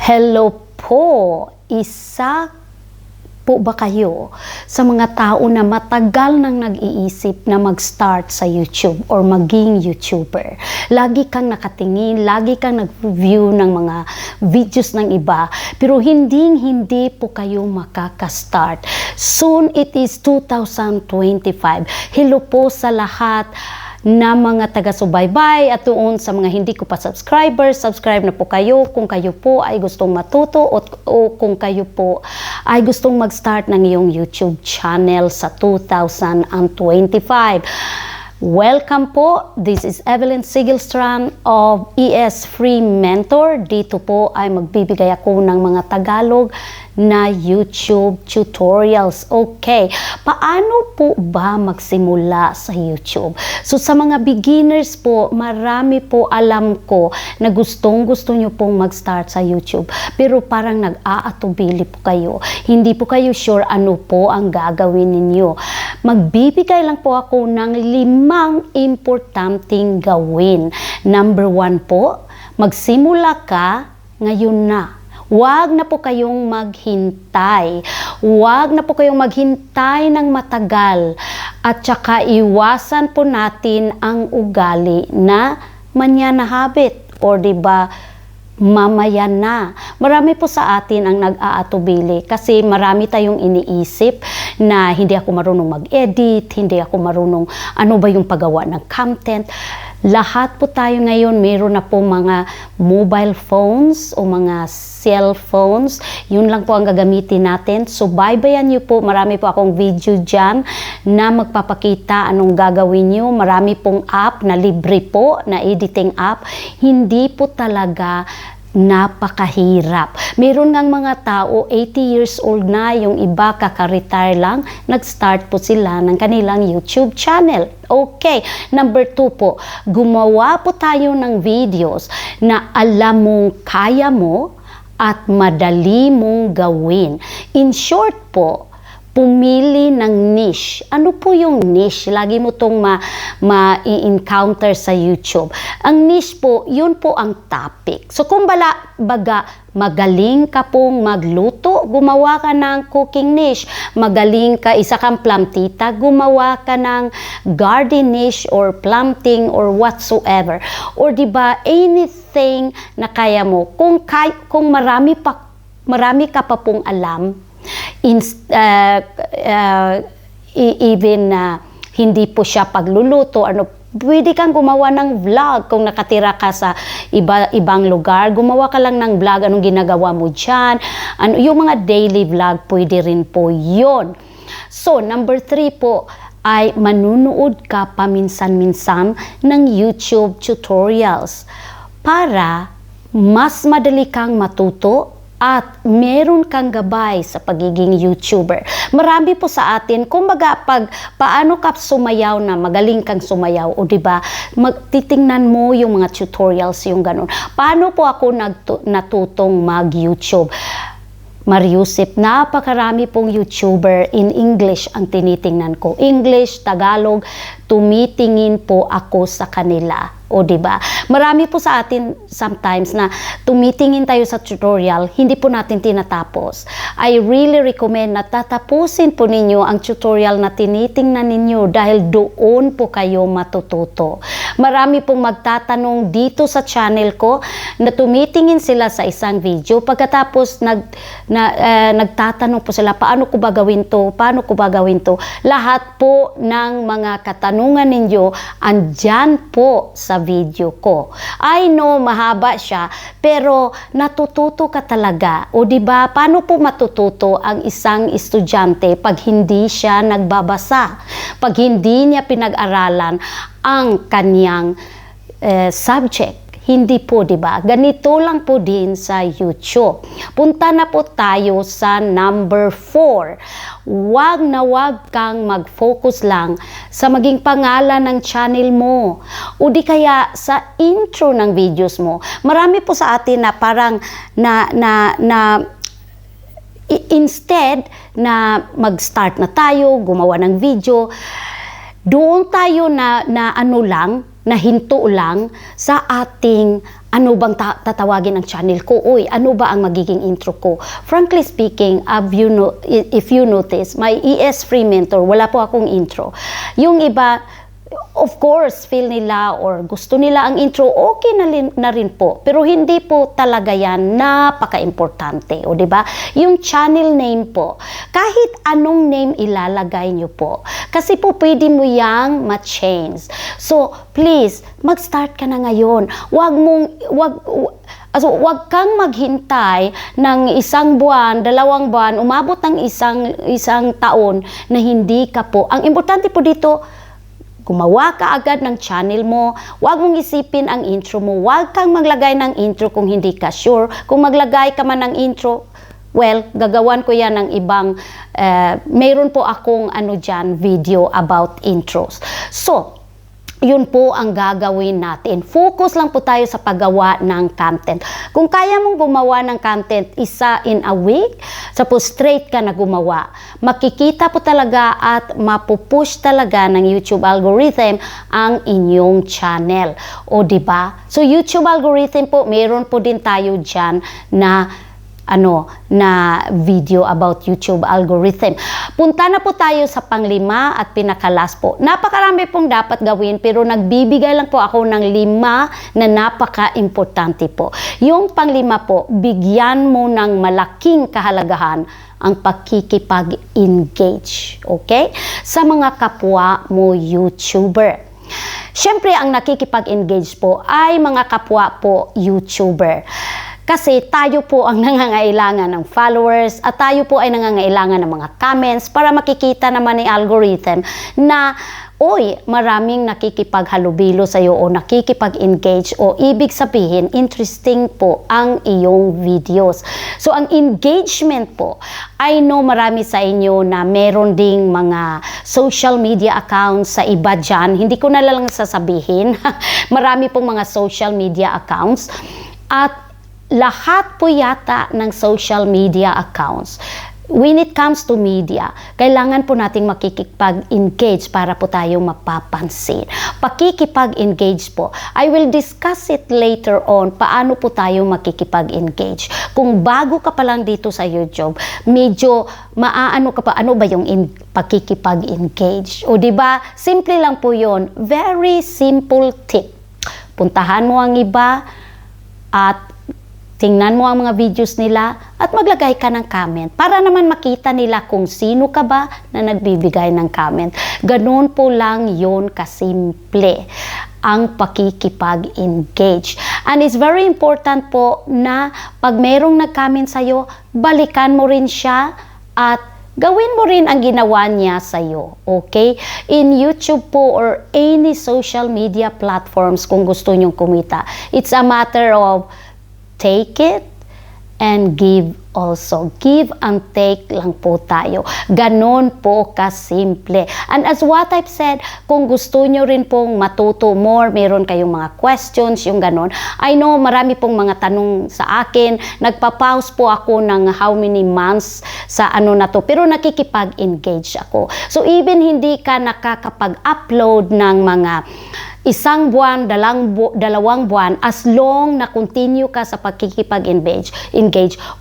Hello po! Isa po ba kayo sa mga tao na matagal nang nag-iisip na mag-start sa YouTube or maging YouTuber? Lagi kang nakatingin, lagi kang nag-view ng mga videos ng iba, pero hindi po kayo makaka-start. Soon it is 2025. Hello po sa lahat na mga taga-subaybay at doon sa mga hindi ko pa subscribers, subscribe na po kayo kung kayo po ay gustong matuto o kung kayo po ay gustong mag-start ng iyong YouTube channel sa 2025. Welcome po, this is Evelyn Sigelstrand of ES Free Mentor. Dito po ay magbibigay ako ng mga Tagalog na YouTube tutorials. Okay, paano po ba magsimula sa YouTube? So sa mga beginners po, marami po alam ko na gustong-gusto nyo pong mag-start sa YouTube. Pero parang nag-aatubili po kayo. Hindi po kayo sure ano po ang gagawin ninyo. Magbibigay lang po ako ng 5 importanteng gawin. Number 1 po, magsimula ka ngayon na. Huwag na po kayong maghintay. Huwag na po kayong maghintay ng matagal. At saka iwasan po natin ang ugali na manyana habit. O diba, mamaya na. Marami po sa atin ang nag-aatubili kasi marami tayong iniisip na hindi ako marunong mag-edit, hindi ako marunong ano ba yung paggawa ng content. Lahat po tayo ngayon mayroon na po mga mobile phones o mga cellphones. Yun lang po ang gagamitin natin. So baybayan nyo po, marami po akong video dyan na magpapakita anong gagawin nyo. Marami pong app na libre po, na editing app. Hindi po talaga napakahirap. Meron ngang mga tao, 80 years old na, yung iba kaka-retire lang, nag-start po sila ng kanilang YouTube channel. Okay, number 2 po, gumawa po tayo ng videos na alam mong kaya mo at madali mong gawin. In short po, pumili ng niche. Ano po yung niche? Lagi mo itong ma-encounter sa YouTube. Ang niche po, yun po ang topic. So kung baga magaling ka pong magluto, gumawa ka ng cooking niche. Magaling ka, isa kang plantita, gumawa ka ng garden niche or planting or whatsoever. Or diba, anything na kaya mo. Kung marami ka pa pong alam, even hindi po siya pagluluto, pwede kang gumawa ng vlog kung nakatira ka sa ibang lugar. Gumawa ka lang ng vlog, anong ginagawa mo dyan. Yung mga daily vlog, pwede rin po yon. So, number 3 po, ay manunood ka paminsan-minsan ng YouTube tutorials para mas madali kang matuto at meron kang gabay sa pagiging YouTuber. Marami po sa atin, kumbaga paano ka sumayaw na magaling kang sumayaw, o diba, titingnan mo yung mga tutorials, yung ganun. Paano po ako natutong mag-YouTube? Mariusip, napakarami pong YouTuber in English ang tinitingnan ko. English, Tagalog, tumitingin po ako sa kanila. O diba? Marami po sa atin sometimes na tumitingin tayo sa tutorial, hindi po natin tinatapos. I really recommend na tatapusin po ninyo ang tutorial na tinitingnan ninyo dahil doon po kayo matututo. Marami pong magtatanong dito sa channel ko na tumitingin sila sa isang video, pagkatapos nagtatanong po sila, paano ko ba gawin to? Paano ko ba gawin to? Lahat po ng mga katanungan ninyo andyan po sa video ko. I know mahaba siya, pero natututo ka talaga. O diba, paano po matututo ang isang estudyante pag hindi siya nagbabasa? Pag hindi niya pinag-aralan ang kanyang subject? Hindi po, diba? Ganito lang po din sa YouTube. Punta na po tayo sa number 4. Huwag na huwag kang mag-focus lang sa maging pangalan ng channel mo. O di kaya sa intro ng videos mo. Marami po sa atin na parang instead na mag-start na tayo, gumawa ng video, doon tayo na ano lang, nahinto lang sa ating ano bang tatawagin ang channel ko? Uy, ano ba ang magiging intro ko? Frankly speaking, if you notice, my ES Free Mentor, wala po akong intro. Yung iba, of course, feel nila or gusto nila ang intro, okay na rin po. Pero hindi po talaga yan napaka-importante. O diba? Yung channel name po, kahit anong name ilalagay nyo po. Kasi po pwede mo yang ma-change. So, please, mag-start ka na ngayon. Wag kang maghintay ng 1 buwan, 2 buwan, umabot ng isang taon na hindi ka po. Ang importante po dito, gumawa ka agad ng channel mo. Huwag mong isipin ang intro mo. Huwag kang maglagay ng intro kung hindi ka sure. Kung maglagay ka man ng intro, well, gagawan ko yan ng ibang, mayroon po akong video about intros. So, yun po ang gagawin natin. Focus lang po tayo sa paggawa ng content. Kung kaya mong gumawa ng content isa in a week, tapos straight ka na gumawa, makikita po talaga at mapupush talaga ng YouTube algorithm ang inyong channel. O diba? So YouTube algorithm po, meron po din tayo dyan na video about YouTube algorithm. Punta na po tayo sa panglima at pinakalas po. Napakarami pong dapat gawin pero nagbibigay lang po ako ng 5 na napaka-importante po. Yung panglima po, bigyan mo ng malaking kahalagahan ang pakikipag-engage. Okay? Sa mga kapwa mo YouTuber. Siyempre, ang nakikipag-engage po ay mga kapwa po YouTuber. Kasi tayo po ang nangangailangan ng followers at tayo po ay nangangailangan ng mga comments para makikita naman ni algorithm na maraming nakikipaghalubilo sa iyo o nakikipag-engage o ibig sabihin, interesting po ang iyong videos. So, ang engagement po, I know marami sa inyo na meron ding mga social media accounts sa iba dyan. Hindi ko na lang sasabihin. Marami pong mga social media accounts at lahat po yata ng social media accounts, when it comes to media, kailangan po nating makikipag-engage para po tayong mapapansin. Pakikipag-engage po. I will discuss it later on, paano po tayo makikipag-engage. Kung bago ka pa lang dito sa YouTube, medyo maaano ka pa, ano ba yung pakikipag-engage? O diba, simple lang po yon. Very simple tip. Puntahan mo ang iba at tingnan mo ang mga videos nila at maglagay ka ng comment para naman makita nila kung sino ka ba na nagbibigay ng comment. Ganun po lang yun kasimple ang pakikipag-engage. And it's very important po na pag merong nag-comment sa'yo, balikan mo rin siya at gawin mo rin ang ginawa niya sa'yo. Okay? In YouTube po or any social media platforms kung gusto nyong kumita, it's a matter of take it and give also. Give and take lang po tayo. Ganon po kasimple. And as what I've said, kung gusto nyo rin pong matuto more, meron kayong mga questions, yung ganon. I know marami pong mga tanong sa akin. Nagpa-pause po ako ng how many months sa na to. Pero nakikipag-engage ako. So even hindi ka nakakapag-upload ng mga 1 buwan, 2 buwan, as long na continue ka sa pagkikipag-engage,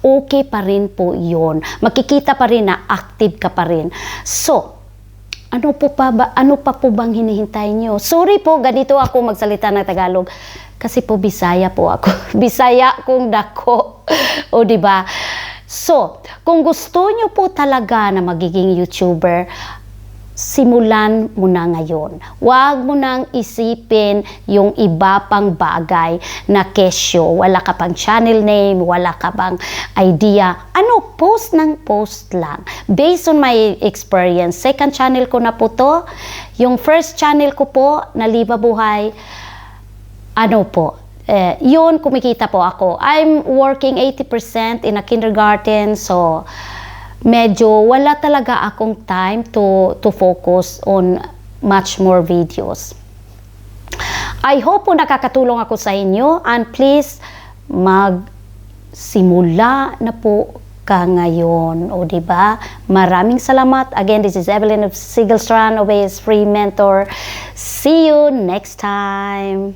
okay pa rin po yun. Makikita pa rin na active ka pa rin. So, ano pa po bang hinihintay nyo? Sorry po, ganito ako magsalita ng Tagalog. Kasi po, Bisaya po ako. Bisaya kung dako. O, diba? So, kung gusto nyo po talaga na magiging YouTuber, simulan mo na ngayon. Huwag mo nang isipin yung iba pang bagay na kesyo. Wala ka pang channel name, wala ka pang idea. Post ng post lang. Based on my experience, second channel ko na po to. Yung first channel ko po, na Liba Buhay, yun, kumikita po ako. I'm working 80% in a kindergarten, so medyo wala talaga akong time to focus on much more videos. I hope po nakakatulong ako sa inyo and please magsimula na po ka ngayon. O di ba? Maraming salamat. Again, this is Evelyn of Sigelstrand of AS Free Mentor. See you next time.